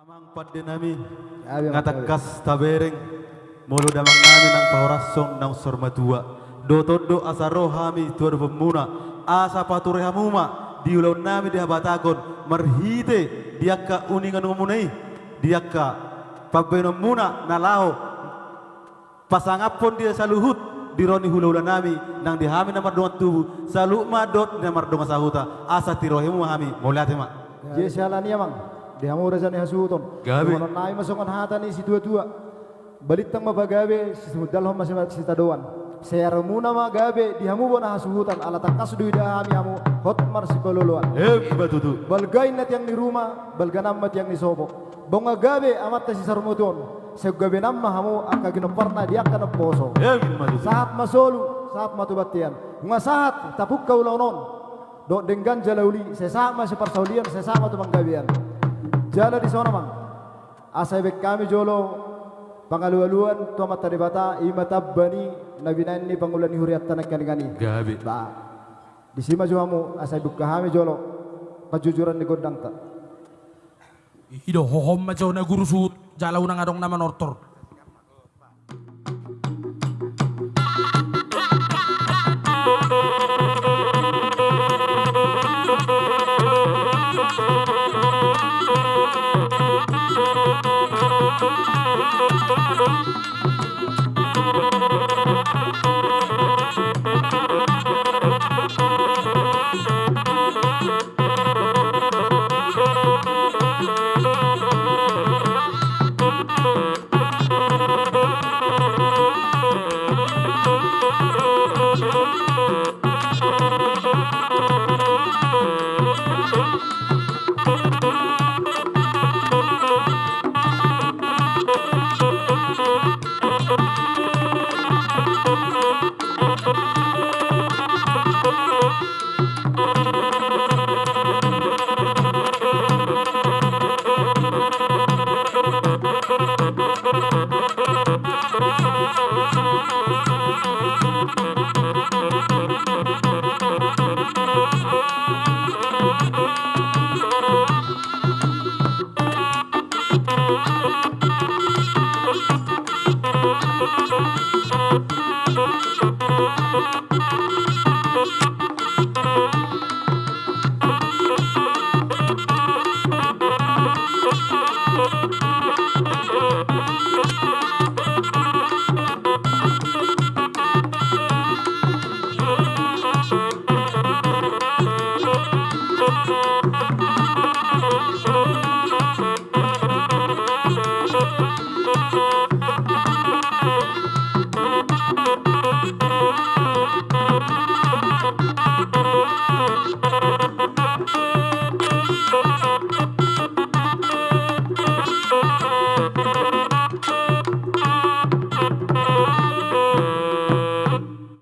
Amang padde nami ngatakas tabereng mulu damang nami nang paurasong nang sormatua do todo asaro hami tuar pemuna asa pature hamuma diulau nami di habatagon marhite diakka uningan umunai diakka pabeno muna nalao pasangapon dia saluhut dironi hulaula nami nang dihami namar dongat tubuh salu madot namar dongat sahuta asa tirohimu hami moliate mak Jesalani amang dia mau razani hasuton Gabi. Monon nai masongan hata ni si tua balitang mabagabe si sumudal hom masih si tadoan sayarumuna magabe dihamu bona hasuhutan ala takas duida hami hamu hotmar si baluluan batutu balgain nat yang di rumah balganam mat yang di sobo bonga gabe amat si sarumuton segabe namma hamu akka ginomparna dia kana poso batutu saat masolu saat matubatian nga saat tapuk kaulaunon do dengan jalauli sesama separsaulian sesama tu manggabian jala di sana mang asai bek kami jolo pangalualuan tu mata debata imatabbani nabinani pangulani huriat tanak gani gabi ba di sima juamu asai buka kami jolo pajujuran di godang ta Ido hohom macam na guru sut jala unang adong nama nortor.